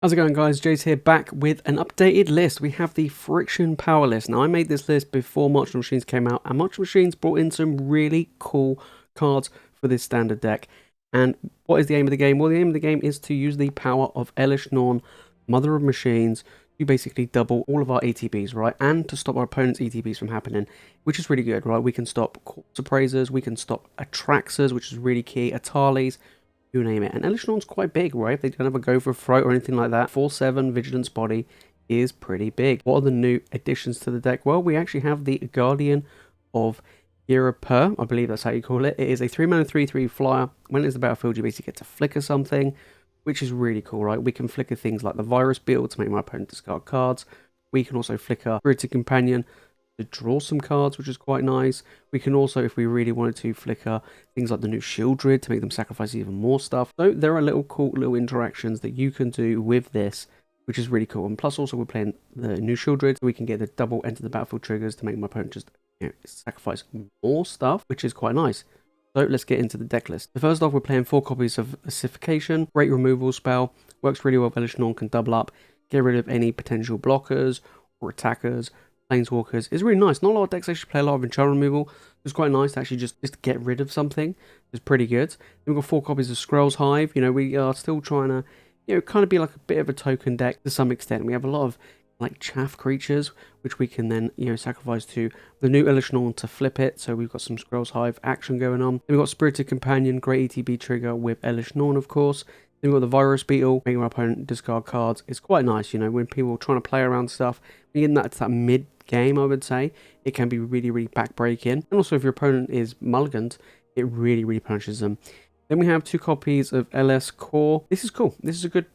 How's it going, guys? Jace here, back with an updated list. We have the Friction Power list. Now, I made this list before March Machines came out, and March Machines brought in some really cool cards for this standard deck. And what is the aim of the game? Well, the aim of the game is to use the power of Elesh Norn, Mother of Machines, to basically double all of our ATBs, right? And to stop our opponent's ETBs from happening, which is really good, right? We can stop Corpse Appraisers, we can stop Atraxas, which is really key, Atalis, you name it. And Elesh Norn's quite big, right? They don't have a go for throat or anything like that. 4/7 Vigilance Body is pretty big. What are the new additions to the deck? Well, we actually have the Guardian of Ghirapur. I believe that's how you call it. It is a 3-mana 3/3 flyer. When it's the battlefield, you basically get to flicker something, which is really cool, right? We can flicker things like the Virus Beetle to make my opponent discard cards. We can also flicker Spirited Companion to draw some cards, which is quite nice. We can also, if we really wanted to, flicker things like the new Sheoldred to make them sacrifice even more stuff. So there are little cool little interactions that you can do with this, which is really cool. And plus also we're playing the new Sheoldred, so we can get the double enter the battlefield triggers to make my opponent just sacrifice more stuff, which is quite nice. So let's get into the deck list. So first off, we're playing 4 copies of Ossification. Great removal spell. Works really well. Elesh Norn can double up, get rid of any potential blockers or attackers. Planeswalkers is really nice. Not a lot of decks actually play a lot of enchant removal. It's quite nice to actually just get rid of something. It's pretty good. Then we've got 4 copies of Skrelv's Hive. You know, we are still trying to, kind of be like a bit of a token deck to some extent. We have a lot of like chaff creatures, which we can then, sacrifice to the new Elesh Norn to flip it. So we've got some Skrelv's Hive action going on. Then we've got Spirited Companion, great ETB trigger with Elesh Norn, of course. Then we've got the Virus Beetle, making our opponent discard cards. It's quite nice, when people are trying to play around stuff. When you get that mid game, I would say, it can be really, really backbreaking. And also, if your opponent is mulliganed, it really, really punishes them. Then we have 2 copies of il-Kor. This is cool. This is a good,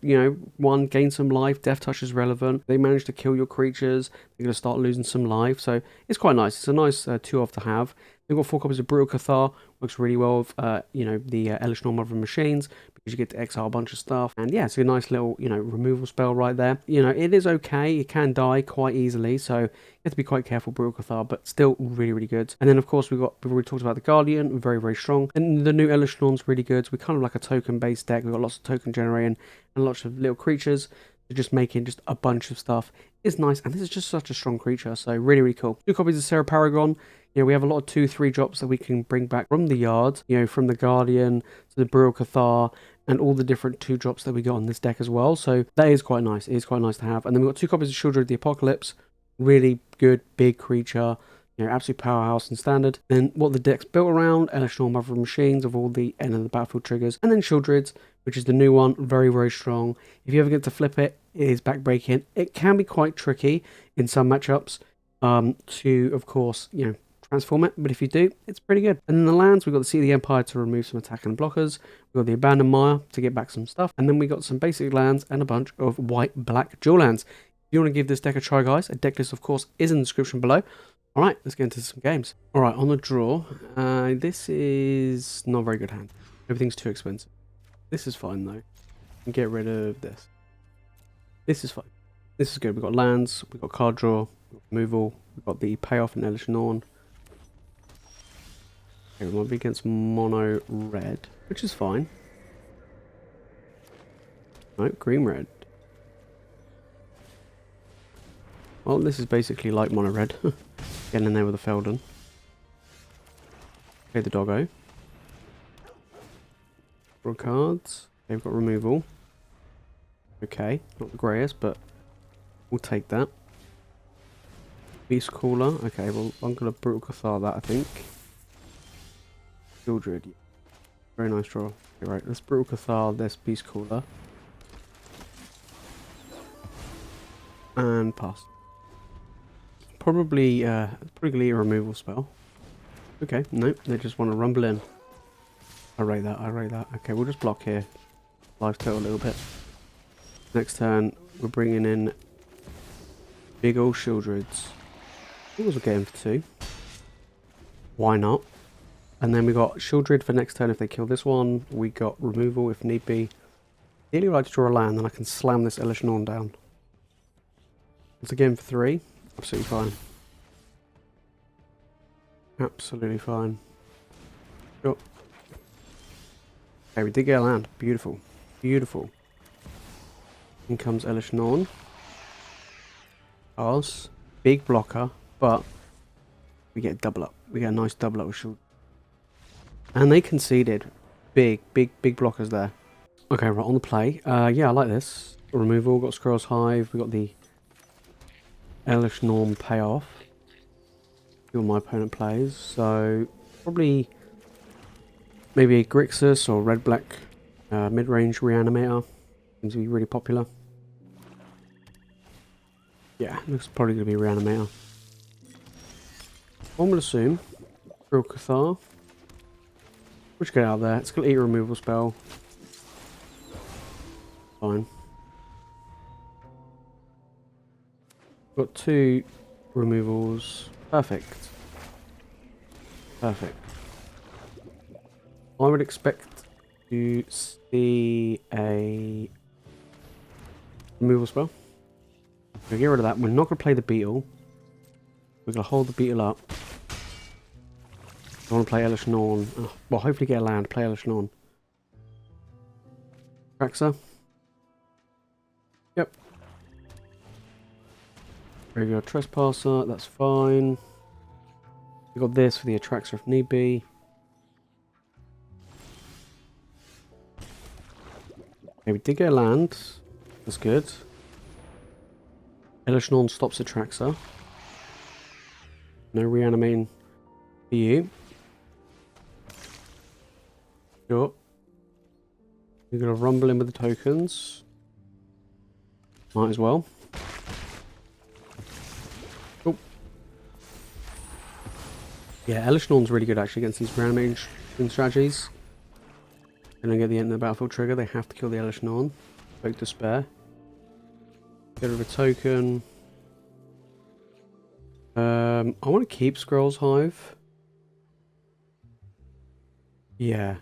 one, gain some life. Death Touch is relevant. They manage to kill your creatures. They're going to start losing some life. So it's quite nice. It's a nice 2-off to have. We've got 4 copies of Brutal Cathar. Works really well with, the Elesh Norn Mother of Machines, because you get to exile a bunch of stuff. And yeah, it's a nice little, removal spell right there. It is okay. It can die quite easily, so you have to be quite careful, Brutal Cathar, but still really, really good. And then, of course, we've already talked about the Guardian, very, very strong. And the new Elesh Norn's really good. So we're kind of like a token-based deck. We've got lots of token generating and lots of little creatures. So just making just a bunch of stuff is nice. And this is just such a strong creature, so really, really cool. 2 copies of Serra Paragon. We have a lot of 2/3 drops that we can bring back from the yard, from the Guardian to the Brutal Cathar, and all the different 2 drops that we got on this deck as well. So that is quite nice. It is quite nice to have. And then we've got 2 copies of Sheoldred the Apocalypse. Really good, big creature. Absolute powerhouse in standard. Then what the deck's built around, Elesh Norn Mother of Machines of all the end of the battlefield triggers. And then Sheoldred's, which is the new one, very, very strong. If you ever get to flip it, it is backbreaking. It can be quite tricky in some matchups to, of course, transform it, but if you do, it's pretty good. And then the lands, we've got the Seat of the Empire to remove some attack and blockers. We've got the Abandoned Mire to get back some stuff. And then we got some basic lands and a bunch of white-black dual lands. If you want to give this deck a try, guys, a deck list, of course, is in the description below. All right, let's get into some games. All right, on the draw, this is not a very good hand. Everything's too expensive. This is fine, though. Get rid of this. This is fine. This is good. We've got lands, we've got card draw, we've got removal, we've got the payoff in Elesh Norn. Okay, we might be against mono red, which is fine. No, green red. Well, this is basically like mono red. Getting in there with a Feldon. Okay, the doggo. Draw cards. Okay, we've got removal. Okay, not the greatest, but we'll take that. Beast Cooler. Okay, well, I'm going to Brutal Cathar that, I think. Sheoldred. Very nice draw. Okay, right, let's Brutal Cathar this Beast Cooler. And pass. Probably a removal spell. Okay, nope, they just want to rumble in. I rate that, I rate that. Okay, we'll just block here. Life total a little bit. Next turn, we're bringing in big old Sheoldreds. I think we'll get him for 2. Why not? And then we got Sheoldred for next turn if they kill this one. We got removal if need be. Really like to draw a land, then I can slam this Elesh Norn down. Once again for 3. Absolutely fine. Absolutely fine. Sure. Okay, we did get a land. Beautiful. Beautiful. In comes Elesh Norn. Ours. Big blocker, but we get a double up. We get a nice double up with Sheoldred. And they conceded. Big blockers there. Okay, right, on the play. Yeah, I like this. Removal, got Skrelv's Hive, we got the Elesh Norn payoff. See what my opponent plays. So, probably maybe a Grixis or red-black mid-range reanimator. Seems to be really popular. Yeah, looks probably going to be reanimator. I'm going to assume Brutal Cathar. We'll just get out of there. It's going to eat a removal spell. Fine. Got 2 removals. Perfect. Perfect. I would expect to see a removal spell. We'll get rid of that. We're not going to play the Beetle. We're going to hold the Beetle up. I want to play Elesh Norn. Oh, well, hopefully get a land. Play Elesh Norn. Traxxas. Yep. Graveyard Trespasser. That's fine. We got this for the Atraxa if need be. Okay, we did get a land. That's good. Elesh Norn stops Atraxa. No reanimating for you. Sure. We're going to rumble in with the tokens. Might as well. Oh. Yeah, Elesh Norn's really good actually against these reanimating strategies. And then get the end of the battlefield trigger, they have to kill the Elesh Norn. Vote Despair. Get rid of a token. I want to keep Skrelv's Hive. Yeah.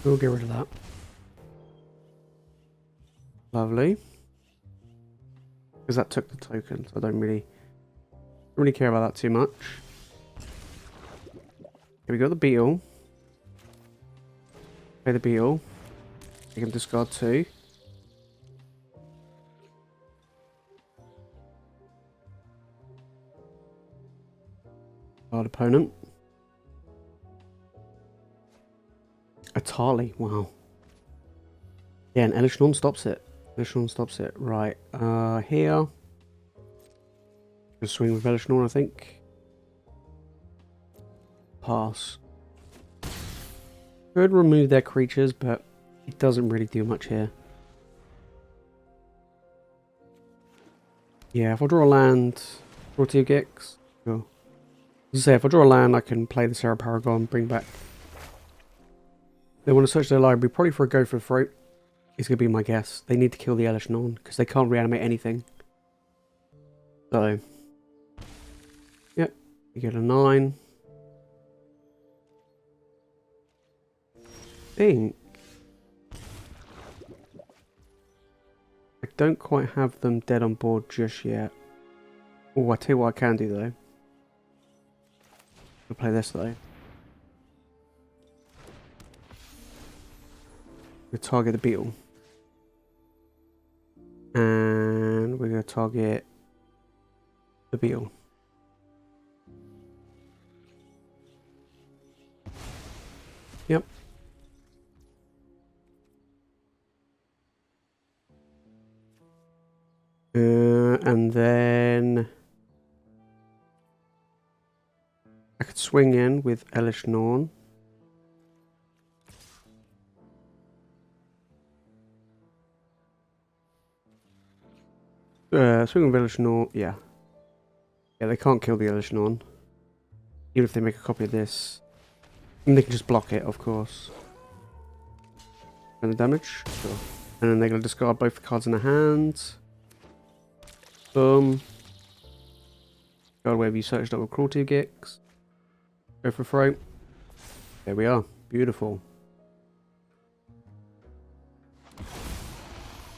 We'll get rid of that. Lovely. Because that took the token, so I don't really care about that too much. Here we got the Beetle. Play the Beetle. You can discard 2. Hard opponent. Atali, wow. Yeah, and Elesh Norn stops it. Elesh Norn stops it. Right, here. Just swing with Elesh Norn, I think. Pass. Could remove their creatures, but it doesn't really do much here. Yeah, if I draw a land, draw 2 Gix. Sure. As I say, if I draw a land, I can play the Serra Paragon, bring back. They want to search their library, probably for a go for the throat. Is going to be my guess. They need to kill the Elesh Norn because they can't reanimate anything. So, yep, you get a 9. I don't quite have them dead on board just yet. Oh, I tell you what I can do though. I'll play this though. We'll target the Beetle. And we're going to target the Beetle. Yep. And then I could swing in with Elesh Norn. Swing with Elesh Norn, yeah. Yeah, they can't kill the Elesh Norn. Even if they make a copy of this. And they can just block it, of course. And the damage? Sure. And then they're going to discard both the cards in their hands. Boom. God, where have you searched up with Cruelty Gix? Go for throat. There we are. Beautiful.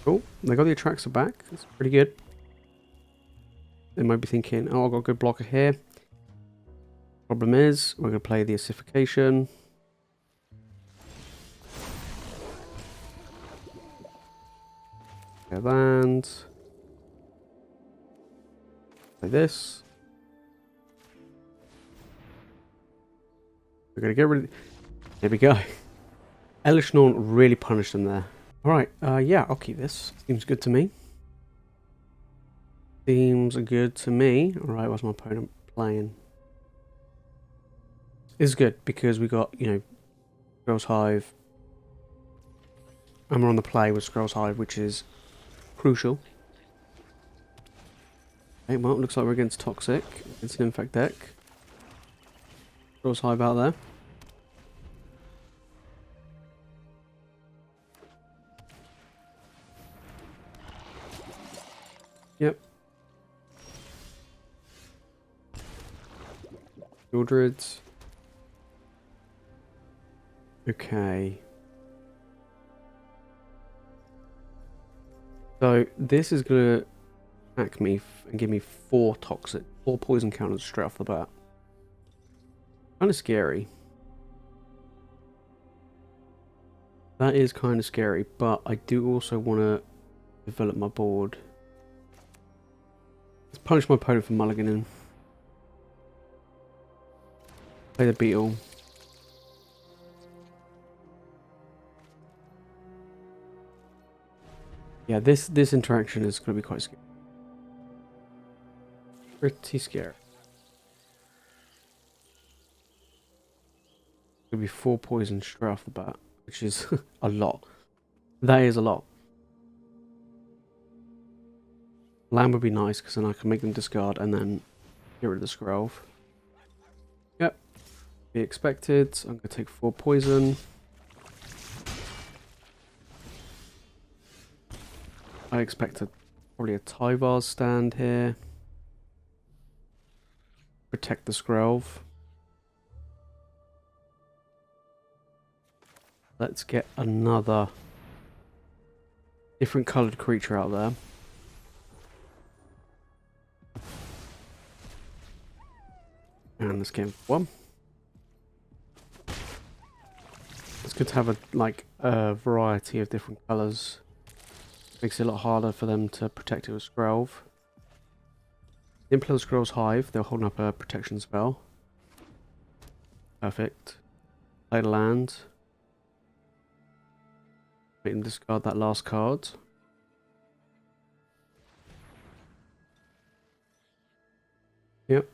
Cool. They got the Atraxa back. That's pretty good. They might be thinking, oh, I've got a good blocker here. Problem is, we're going to play the Ossification. Okay, land. Like this. We're going to get rid of... There we go. Elesh Norn really punished them there. Alright, yeah, I'll keep this. Seems good to me. Seems good to me. Alright, what's my opponent playing? This is good because we got, you know, Skrelv's Hive. And we're on the play with Skrelv's Hive, which is crucial. Okay, well, it looks like we're against Toxic. It's an Infect deck. Skrelv's Hive out there. Yep. Sheoldreds. Okay. So this is gonna attack me and give me 4 toxic, 4 poison counters straight off the bat. Kind of scary. That is kind of scary, but I do also want to develop my board. Let's punish my opponent for mulliganing. Play the Beetle. Yeah, this interaction is going to be quite scary. Pretty scary. It's going to be 4 poison straight off the bat, which is a lot. That is a lot. Land would be nice because then I can make them discard and then get rid of the Skrelv. Yep. Be expected. I'm going to take 4 poison. I expect probably a Tyvar stand here. Protect the Skrelv. Let's get another different coloured creature out there. And let's get 1. It's good to have a variety of different colours. Makes it a lot harder for them to protect it with Skrelv. Impale Skrelv's Hive, they're holding up a protection spell. Perfect. Play the land. Make them discard that last card. Yep.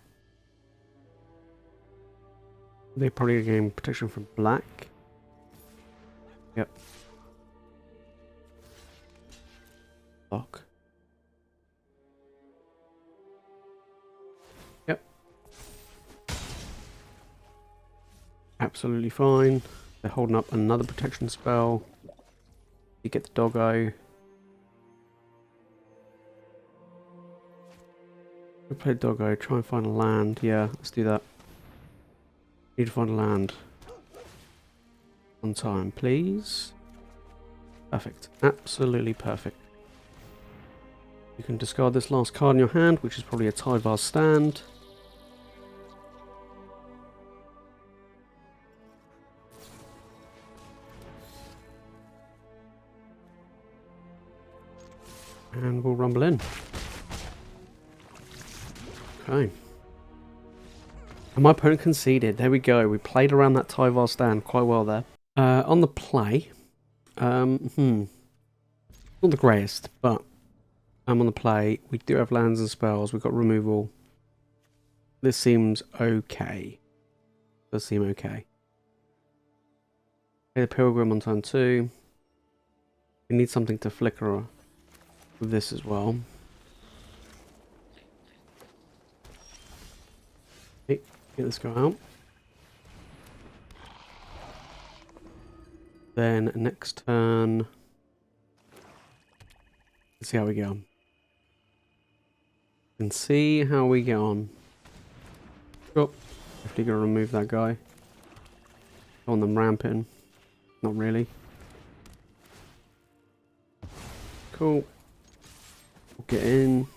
They probably gain protection from black. Yep. Lock. Yep. Absolutely fine. They're holding up another protection spell. You get the doggo. We play doggo, try and find a land. Yeah, let's do that. Need to find a land. On time, please. Perfect. Absolutely perfect. You can discard this last card in your hand, which is probably a Tyvar stand. And we'll rumble in. Okay. And my opponent conceded. There we go. We played around that Tyvar stand quite well there. On the play. Not the greatest, but I'm on the play. We do have lands and spells. We've got removal. This seems okay. Does seem okay. Play the Pilgrim on turn 2. We need something to flicker with this as well. Okay, get this guy out. Then next turn, let's see how we go. And see how we get on. Oh, definitely gonna remove that guy. Go on them ramping. Not really. Cool. We'll get in.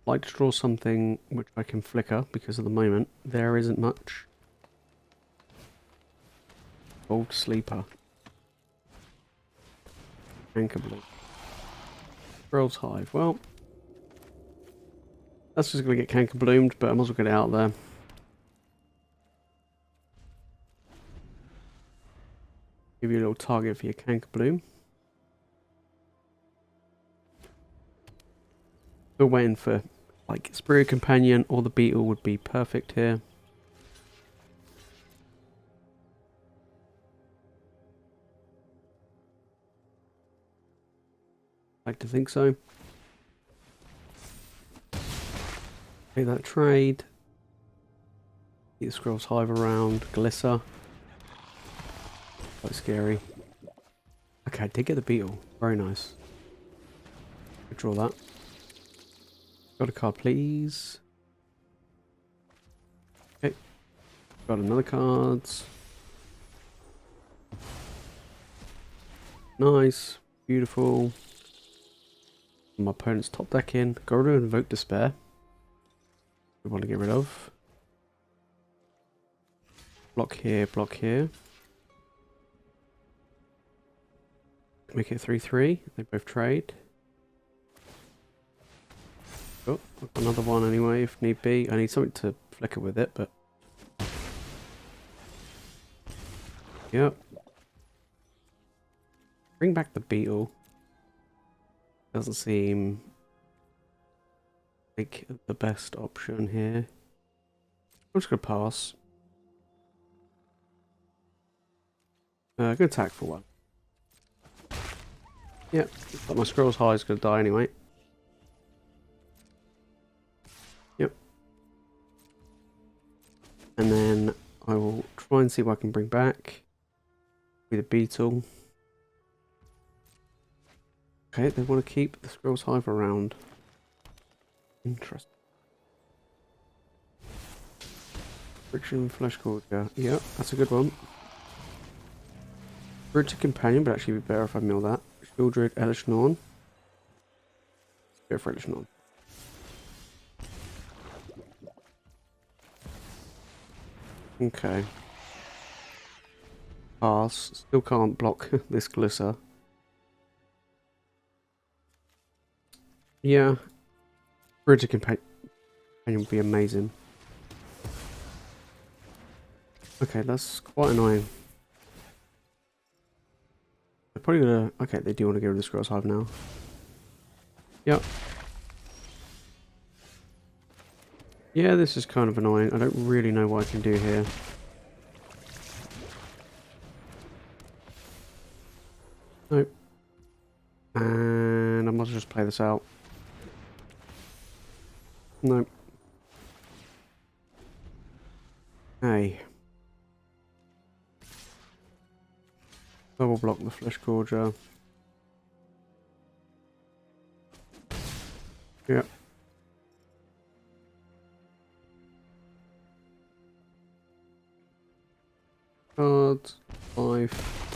Like to draw something which I can flicker because at the moment there isn't much. Old Sleeper. Anchor Blue. Skrelv's Hive. Well, that's just going to get Canker Bloomed, but I might as well get it out there. Give you a little target for your Canker Bloom. Still waiting for, like, Spirit Companion or the Beetle would be perfect here. Like to think so. Okay, that trade. Keep the Skrelv's Hive around. Glissa. Quite scary. Okay, I did get the Beetle. Very nice. Draw that. Got a card, please. Okay. Got another card. Nice. Beautiful. My opponent's top deck in. Go to Invoke Despair. We want to get rid of. Block here, block here. Make it 3-3. They both trade. Oh, I've got another one anyway if need be. I need something to flicker with it, but... Yep. Bring back the Beetle. Doesn't seem like the best option here. I'm just going to pass. Good attack for one. Yep, but my Skrelv's Hive is going to die anyway. Yep. And then I will try and see what I can bring back with a Beetle. Okay, they want to keep the Skrelv's Hive around. Interesting. Friction Flesh Gorger. Yeah, that's a good one. Brutal Companion, but actually be better if I mill that. Sheoldred, Elesh Norn. Go for Elesh Norn. Okay. Pass. Still can't block this Glissa. Yeah. Brutal Companion would be amazing. Okay, that's quite annoying. They're probably gonna... Okay, they do want to get rid of the Skrelv's Hive now. Yep. Yeah, this is kind of annoying. I don't really know what I can do here. Nope. And I must just play this out. Nope. Hey. Double block the Flesh Gorger. Yep. Cards. 5.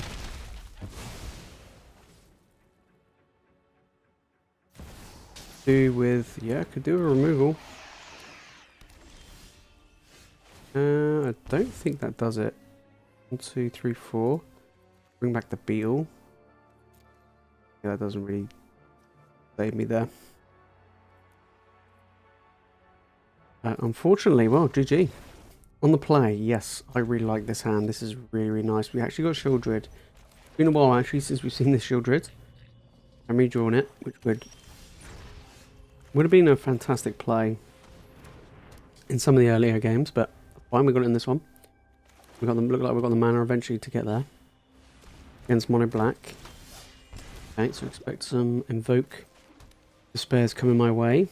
Do with... Yeah, I could do a removal. I don't think that does it. 1, 2, 3, 4. Bring back the Beetle. Yeah, that doesn't really save me there. Unfortunately, well, GG. On the play, yes, I really like this hand. This is really, really nice. We actually got Sheoldred. It's been a while, actually, since we've seen this Sheoldred. I'm redrawing it, which would have been a fantastic play in some of the earlier games, but fine, we got it in this one. We got them. Look like we got the mana eventually to get there against mono black. Okay, so expect some Invoke Despairs coming my way.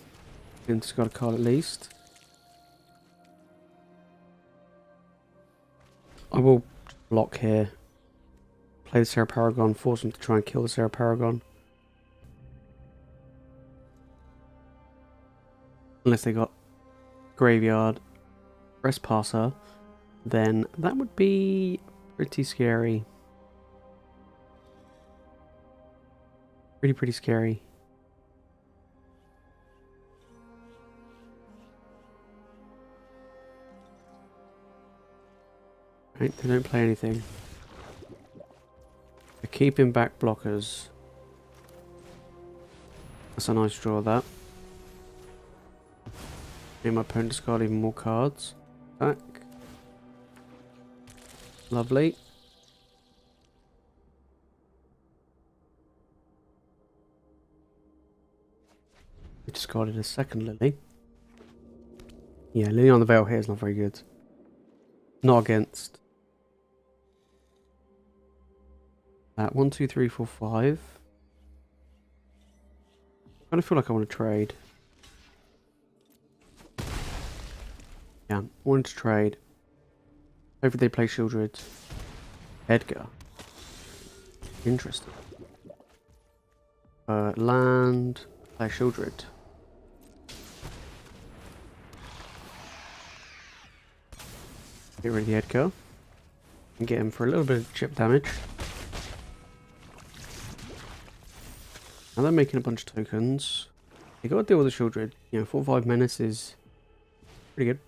And it's got a card at least. I will block here. Play the Serra Paragon, force them to try and kill the Serra Paragon. Unless they got Graveyard, Trespasser, then that would be pretty scary. Pretty scary. Right, they don't play anything. They're keeping back blockers. That's a nice draw, that. And my opponent discard even more cards. Back. Lovely. We discarded a second Lily. Yeah, Lily on the Veil here is not very good. Not against. That 1, 2, 3, 4, 5. I kind of feel like I want to trade. Yeah, I wanted to trade. Hopefully they play Sheoldred. Edgar. Interesting. Land. Play Sheoldred. Get rid of the Edgar. And get him for a little bit of chip damage. Now they're making a bunch of tokens. You gotta deal with the Sheoldred. You know, 4-5 menace is pretty good.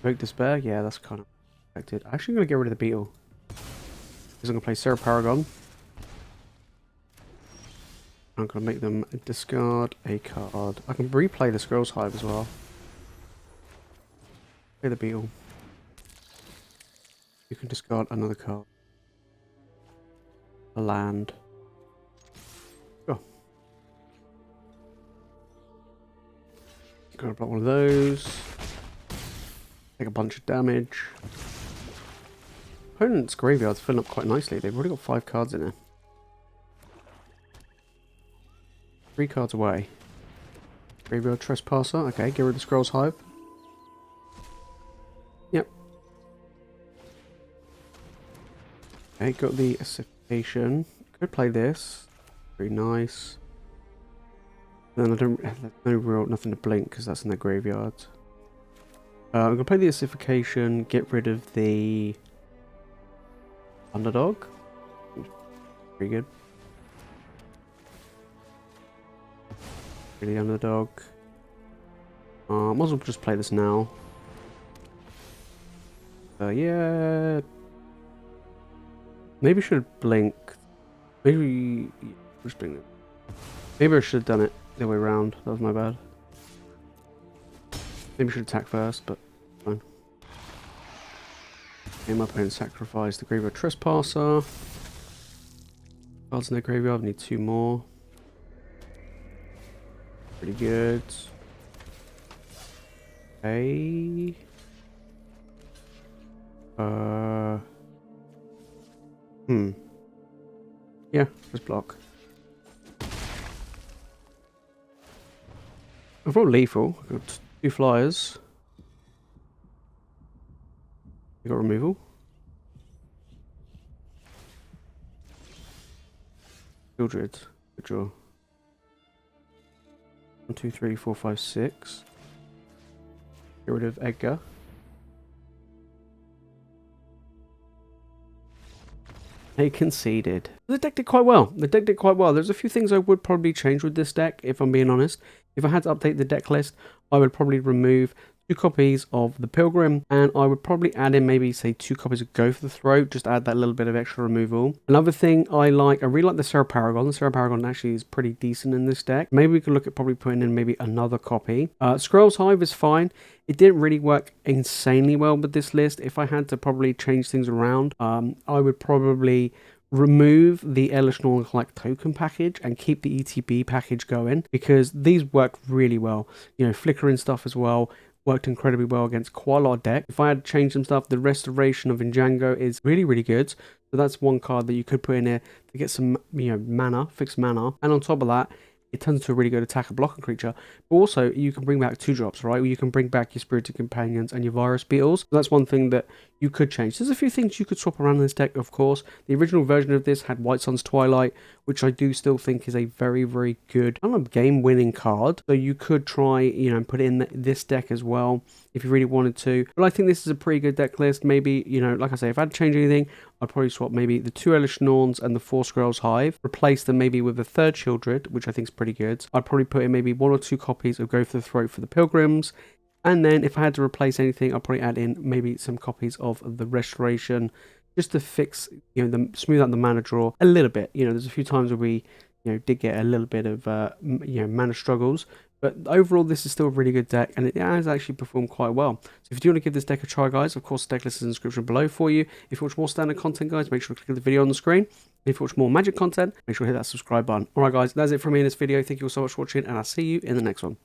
Evoke Despair, yeah, that's kind of expected. I'm actually gonna get rid of the Beetle. Because I'm gonna play Serra Paragon. I'm gonna make them discard a card. I can replay the Skrelv's Hive as well. Play the Beetle. You can discard another card. A land. Go. Gotta block one of those. Take a bunch of damage. Opponent's graveyard's filling up quite nicely. They've already got 5 cards in it. 3 cards away. Graveyard Trespasser. Okay, get rid of the Skrelv's Hive. Yep. Okay, got the Ossification. Could play this. Very nice. Then I don't. There's nothing to blink because that's in the graveyard. I'm gonna play the Ossification. Get rid of the Underdog. Pretty good. Really Underdog. Might as well just play this now. Yeah. Maybe I should have blinked. Maybe just blink. Maybe I should have done it the other way around. That was my bad. Maybe I should attack first, but fine. Okay, my opponent sacrificed the Graveyard Trespasser. Cards in their graveyard. I need 2 more. Pretty good. Okay. Yeah, just block. I've got lethal. I've got 2 flyers. I got removal. Sheoldred. Good draw. 1, 2, 3, 4, 5, 6. Get rid of Edgar. They conceded. The deck did quite well. The deck did quite well. There's a few things I would probably change with this deck, if I'm being honest. If I had to update the deck list, I would probably remove 2 copies of the Pilgrim, and I would probably add in maybe, say, 2 copies of Go for the Throat, just add that little bit of extra removal. Another thing I really like the Serra Paragon. The Serra Paragon actually is pretty decent in this deck. Maybe we could look at probably putting in maybe another copy. Skrelv's Hive is fine. It didn't really work insanely well with this list. If I had to probably change things around, I would probably remove the Elesh Norn collect token package and keep the ETB package going, because these work really well. You know, flickering stuff as well worked incredibly well against quite a lot of deck. If I had to change some stuff, the Restoration of Eiganjo is really, really good. So that's one card that you could put in here to get some, you know, mana, fixed mana. And on top of that, it turns into a really good attacker blocker creature. But also, you can bring back 2 drops, right? You can bring back your Spirited Companions and your Virus Beetles. So that's one thing that you could change. There's a few things you could swap around in this deck, of course. The original version of this had White Sun's Twilight, which I do still think is a very, very good game-winning card. So you could try, you know, put it in this deck as well if you really wanted to. But I think this is a pretty good deck list. Maybe, you know, like I say, if I had to change anything, I'd probably swap maybe the 2 Elesh Norns and the 4 Skrelv's Hive. Replace them maybe with the 3rd Sheoldred, which I think is pretty good. I'd probably put in maybe 1 or 2 copies of Go for the Throat for the Pilgrims. And then if I had to replace anything, I'll probably add in maybe some copies of the Restoration, just to fix, you know, smooth out the mana draw a little bit. You know, there's a few times where we did get a little bit of mana struggles. But overall, this is still a really good deck, and it has actually performed quite well. So if you do want to give this deck a try, guys, of course, the deck list is in the description below for you. If you watch more standard content, guys, make sure to click the video on the screen. If you watch more magic content, make sure to hit that subscribe button. Alright, guys, that's it from me in this video. Thank you all so much for watching, and I'll see you in the next one.